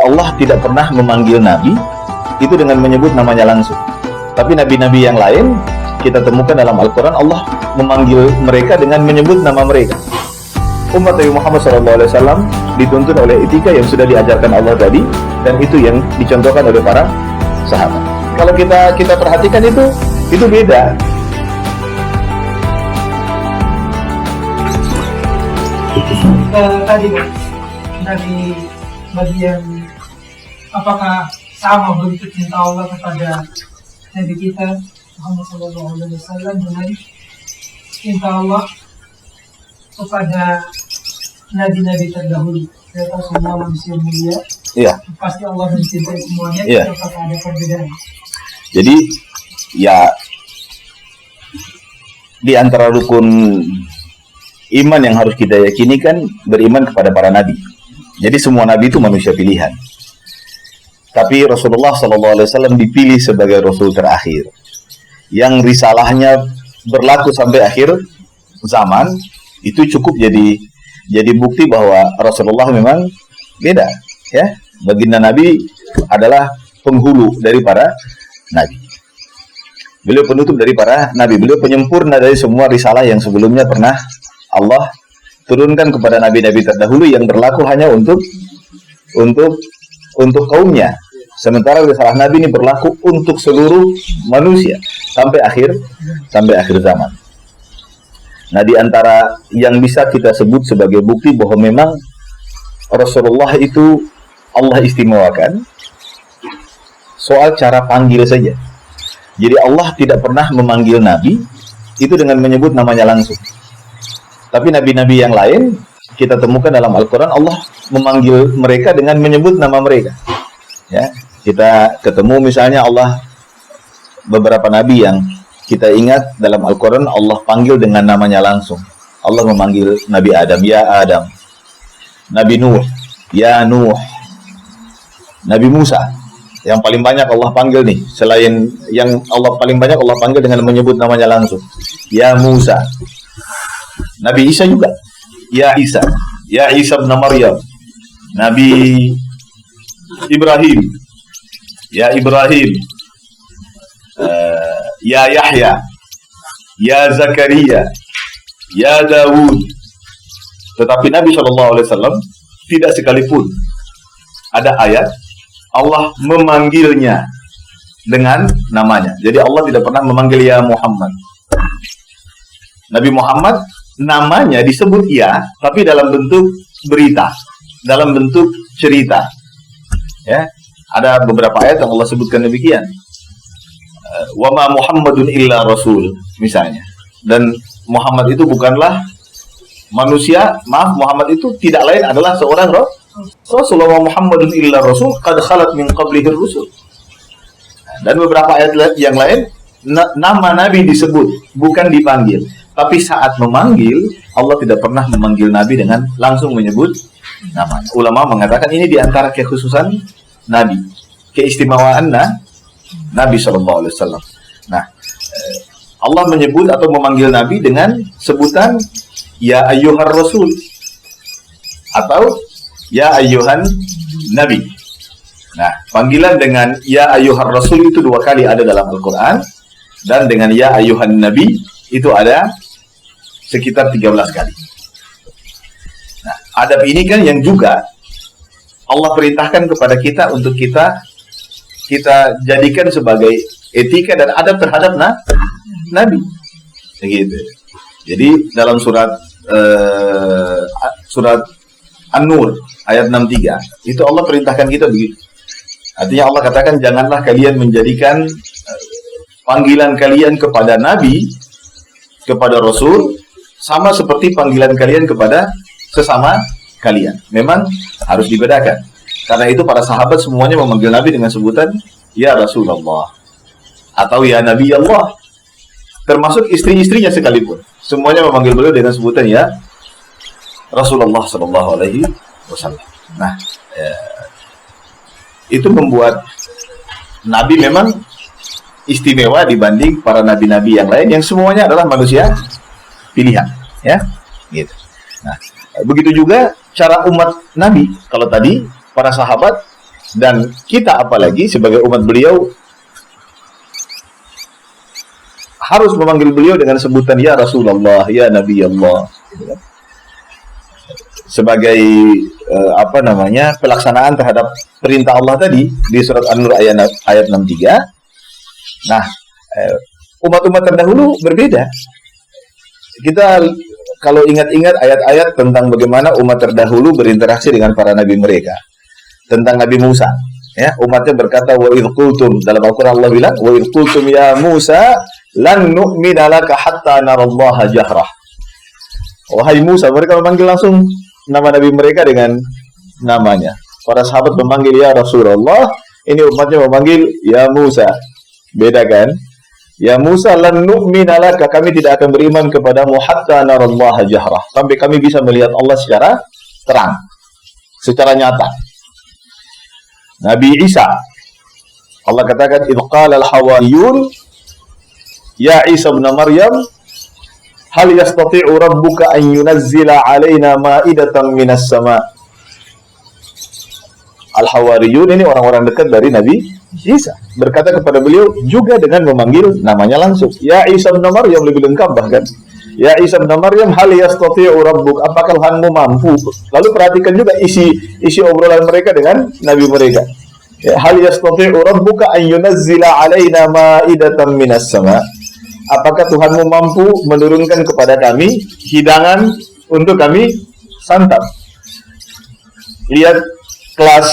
Allah tidak pernah memanggil Nabi itu dengan menyebut namanya langsung. Tapi Nabi-Nabi yang lain kita temukan dalam Al-Quran Allah memanggil mereka dengan menyebut nama mereka. Umat Nabi Muhammad SAW dituntun oleh etika yang sudah diajarkan Allah tadi, dan itu yang dicontohkan oleh para sahabat. Kalau kita perhatikan itu beda. Tadi dari bagian apakah sama bentuk cinta Allah kepada Nabi kita Muhammad SAW dengan cinta Allah kepada Nabi-Nabi terdahulu? Saya tahu semua manusia mulia. Iya. Pasti Allah mencintai semuanya. Iya. Apakah ada perbedaan? Jadi ya di antara rukun iman yang harus kita yakini kan beriman kepada para nabi. Jadi semua nabi itu manusia pilihan. Tapi Rasulullah SAW dipilih sebagai Rasul terakhir yang risalahnya berlaku sampai akhir zaman. Itu cukup jadi bukti bahwa Rasulullah memang beda, ya. Baginda Nabi adalah penghulu dari para nabi. Beliau penutup dari para nabi. Beliau penyempurna dari semua risalah yang sebelumnya pernah Allah turunkan kepada nabi-nabi terdahulu yang berlaku hanya untuk kaumnya. Sementara risalah Nabi ini berlaku untuk seluruh manusia sampai akhir zaman. Nah, di antara yang bisa kita sebut sebagai bukti bahwa memang Rasulullah itu Allah istimewakan soal cara panggil saja. Jadi Allah tidak pernah memanggil Nabi itu dengan menyebut namanya langsung. Tapi Nabi-Nabi yang lain kita temukan dalam Al-Quran Allah memanggil mereka dengan menyebut nama mereka. Ya, kita ketemu misalnya Allah beberapa Nabi yang kita ingat dalam Al-Quran Allah panggil dengan namanya langsung. Allah memanggil Nabi Adam, ya Adam. Nabi Nuh, ya Nuh. Nabi Musa, yang paling banyak Allah panggil nih, selain yang Allah paling banyak Allah panggil dengan menyebut namanya langsung, ya Musa. Nabi Isa juga, ya Isa. Ya Isa bin Maryam. Nabi Ibrahim, ya Ibrahim. Ya Yahya, ya Zakaria, ya Dawud. Tetapi Nabi SAW tidak sekalipun ada ayat Allah memanggilnya dengan namanya. Jadi Allah tidak pernah memanggil ya Muhammad. Nabi Muhammad namanya disebut ya, tapi dalam bentuk berita, dalam bentuk cerita. Ya, ada beberapa ayat yang Allah sebutkan demikian. Wa ma Muhammadun illa rasul misalnya. Dan Muhammad itu bukanlah manusia, Muhammad itu tidak lain adalah seorang Rasul. Wa Muhammadun illa rasul qad khalat min qablihi rusul. Dan beberapa ayat yang lain nama Nabi disebut, bukan dipanggil. Tapi saat memanggil, Allah tidak pernah memanggil Nabi dengan langsung menyebut namanya. Ulama mengatakan ini diantara kekhususan Nabi, keistimewaan Nabi SAW. Nah, Allah menyebut atau memanggil Nabi dengan sebutan ya ayyuhar rasul atau ya ayyuhan nabi. Nah, panggilan dengan ya ayyuhar rasul itu 2 kali ada dalam Al-Quran, dan dengan ya ayyuhan nabi itu ada sekitar 13 kali. Nah, adab ini kan yang juga Allah perintahkan kepada kita untuk kita jadikan sebagai etika dan adab terhadap Nabi. Begitu. Jadi dalam surat An-Nur ayat 63 itu Allah perintahkan kita begitu. Artinya Allah katakan janganlah kalian menjadikan panggilan kalian kepada Nabi, kepada Rasul sama seperti panggilan kalian kepada sesama kalian. Memang harus dibedakan. Karena itu para sahabat semuanya memanggil Nabi dengan sebutan ya Rasulullah atau ya Nabi Allah. Termasuk istri-istrinya sekalipun. Semuanya memanggil beliau dengan sebutan ya Rasulullah SAW. Nah, itu membuat Nabi memang istimewa dibanding para nabi-nabi yang lain yang semuanya adalah manusia pilihan, ya, gitu. Nah, begitu juga cara umat Nabi. Kalau tadi para sahabat Dan kita apalagi sebagai umat beliau harus memanggil beliau dengan sebutan ya Rasulullah, ya Nabi Allah. Sebagai pelaksanaan terhadap perintah Allah tadi di surat An-Nur ayat 63. Nah, umat-umat terdahulu berbeda. Kita kalau ingat-ingat ayat-ayat tentang bagaimana umat terdahulu berinteraksi dengan para nabi mereka. Tentang Nabi Musa, ya, umatnya berkata wa idh qultum, dalam Al-Qur'an Allah bilang wa idh qultum ya Musa lan nu'mina laka hatta narallaha jahrah. Wahai Musa, mereka memanggil langsung nama nabi mereka dengan namanya. Para sahabat memanggil ya Rasulullah, ini umatnya memanggil ya Musa. Beda kan? Ya Musa lan nu'mina laka, kami tidak akan beriman kepadamu hatta narallaha jahrah, sampai kami bisa melihat Allah secara terang, secara nyata. Nabi Isa, Allah katakan idh qala al-hawariyun ya Isa ibn Maryam hal yastati'u rabbuka an yunazzila 'alaina ma'idatan minas sama'. Al-hawariyun ini orang-orang dekat dari Nabi Isa, berkata kepada beliau juga dengan memanggil namanya langsung. Ya Isa ibn Maryam, lebih lengkap bahkan. Ya Isa ibn Maryam hal yastati'u rabbuk, apakah Tuhanmu mampu? Lalu perhatikan juga isi obrolan mereka dengan nabi mereka. Ya, hal yastati'u rabbuka an yunazzila 'alaina ma'idatan minas sama'. Apakah Tuhanmu mampu menurunkan kepada kami hidangan untuk kami santap? Lihat kelas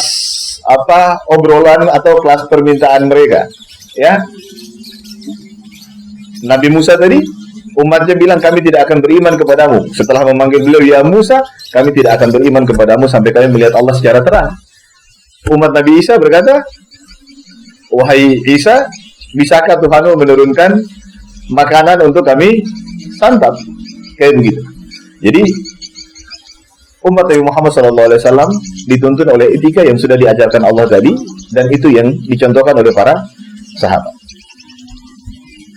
obrolan atau kelas permintaan mereka, ya. Nabi Musa tadi, umatnya bilang kami tidak akan beriman kepadamu. Setelah memanggil beliau ya Musa, kami tidak akan beriman kepadamu sampai kami melihat Allah secara terang. Umat Nabi Isa berkata, wahai Isa, bisakah Tuhanmu menurunkan makanan untuk kami santap? Kayak begitu. Jadi umat Nabi Muhammad SAW dituntun oleh etika yang sudah diajarkan Allah tadi, dan itu yang dicontohkan oleh para sahabat.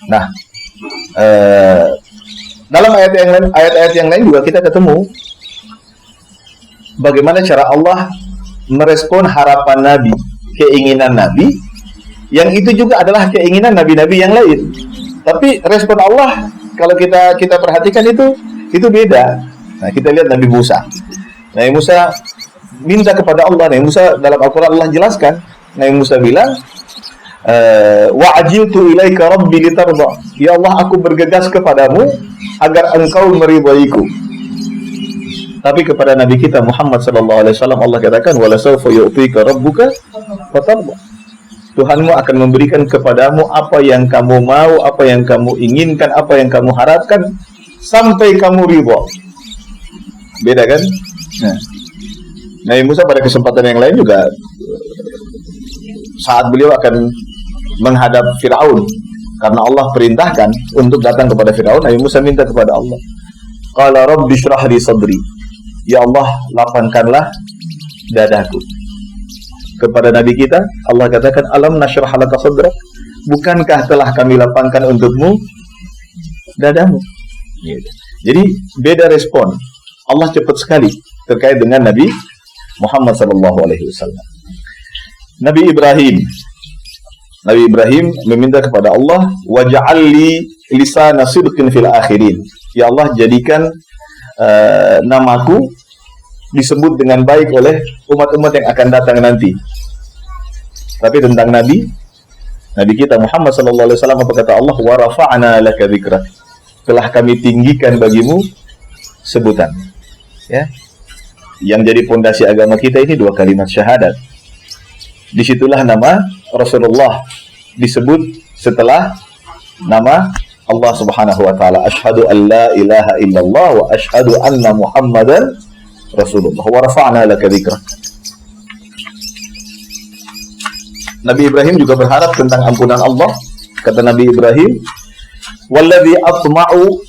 Nah, dalam ayat-ayat yang lain juga kita ketemu bagaimana cara Allah merespon harapan Nabi, keinginan Nabi, yang itu juga adalah keinginan Nabi-Nabi yang lain. Tapi respon Allah kalau kita perhatikan itu beda. Nah, kita lihat Nabi Musa. Nabi Musa minta kepada Allah. Nabi Musa dalam Al-Quran Allah jelaskan. Nabi Musa bilang, wa ajiltu ilaika rabbi litarda. Ya Allah, aku bergegas kepadamu agar engkau meridaiku. Tapi kepada Nabi kita Muhammad SAW Allah katakan, wala sawfa yu'tika rabbuka fatarda. Tuhanmu akan memberikan kepadamu apa yang kamu mau, apa yang kamu inginkan, apa yang kamu harapkan, sampai kamu ridha. Beda kan? Nah, Nabi Musa pada kesempatan yang lain juga, saat beliau akan menghadap Fir'aun, karena Allah perintahkan untuk datang kepada Fir'aun, Nabi Musa minta kepada Allah, qala rabbi shrah li sadri, ya Allah, lapangkanlah dadaku. Kepada Nabi kita, Allah katakan, alam nashrah laka sadrak, bukankah telah kami lapangkan untukmu dadamu? Jadi beda respon. Allah cepat sekali terkait dengan Nabi Muhammad SAW. Nabi Ibrahim meminta kepada Allah, waj'alli lisana sidqin fil akhirin. Ya Allah, jadikan namaku disebut dengan baik oleh umat-umat yang akan datang nanti. Tapi tentang Nabi kita Muhammad SAW, apa kata Allah? Wa rafa'na laka dzikrak, telah kami tinggikan bagimu sebutan. Ya, yang jadi pondasi agama kita ini dua kalimat syahadat. Disitulah nama Rasulullah disebut setelah nama Allah Subhanahu wa taala. Asyhadu an la ilaha illallah wa asyhadu anna Muhammadan Rasulullah. Wa rafa'na laka dzikrak. Nabi Ibrahim juga berharap tentang ampunan Allah. Kata Nabi Ibrahim, walladzi atma'u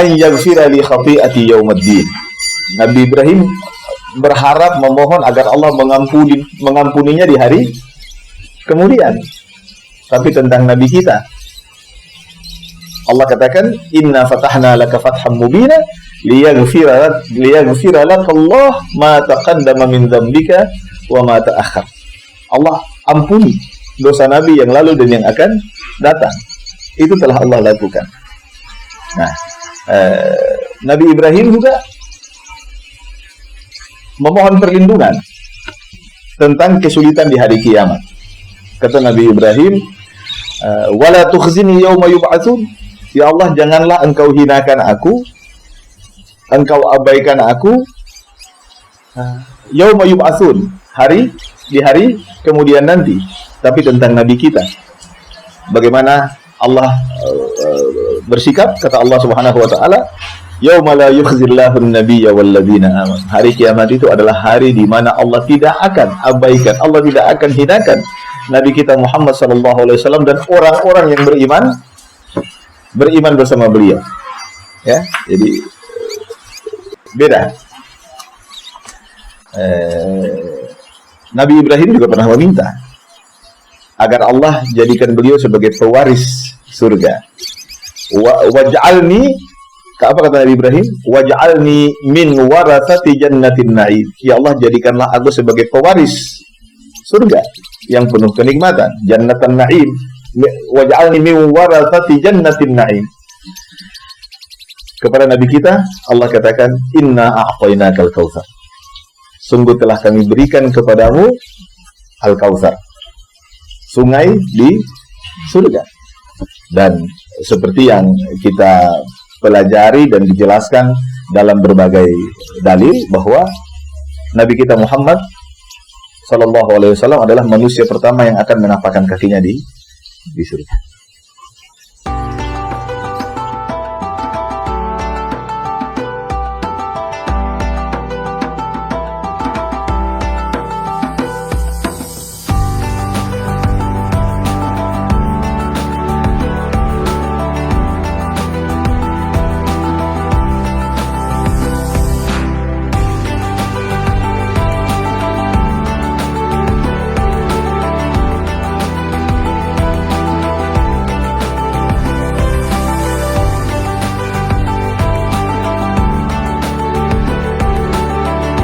an yaghfira li khati'ati yaumiddin. Nabi Ibrahim berharap, memohon agar Allah mengampuninya di hari kemudian. Tapi tentang Nabi kita, Allah katakan, inna fatahna laka fatham mubina liyaghfira laka Allah ma taqaddama min dzambika wa ma ta'akhkhar. Allah ampuni dosa Nabi yang lalu dan yang akan datang. Itu telah Allah lakukan. Nah, Nabi Ibrahim juga memohon perlindungan tentang kesulitan di hari kiamat. Kata Nabi Ibrahim, wala tukhzini yawma yub'atsun. Ya Allah, janganlah engkau hinakan aku, engkau abaikan aku yauma yub'atsun, di hari kemudian nanti. Tapi tentang Nabi kita, bagaimana Allah bersikap, kata Allah Subhanahu wa taala, yauma la yukhzillahu an-nabiyya wal ladzina amanu. Hari kiamat itu adalah hari di mana Allah tidak akan abaikan, Allah tidak akan hinakan Nabi kita Muhammad sallallahu alaihi wasallam dan orang-orang yang beriman bersama beliau. Ya, jadi beda. Nabi Ibrahim juga pernah meminta agar Allah jadikan beliau sebagai pewaris surga. Waj'alni, apa kata Nabi Ibrahim? Waj'alni min warathati jannatin na'im. Ya Allah, jadikanlah aku sebagai pewaris surga yang penuh kenikmatan, jannatan na'im. Waj'alni min warathati jannatin na'im. Kepada Nabi kita Allah katakan, inna a'tainakal kautsar. Sungguh telah kami berikan kepadamu Al-Kautsar, sungai di surga. Dan seperti yang kita pelajari dan dijelaskan dalam berbagai dalil, bahwa Nabi kita Muhammad sallallahu alaihi wasallam adalah manusia pertama yang akan menapakkan kakinya di surga.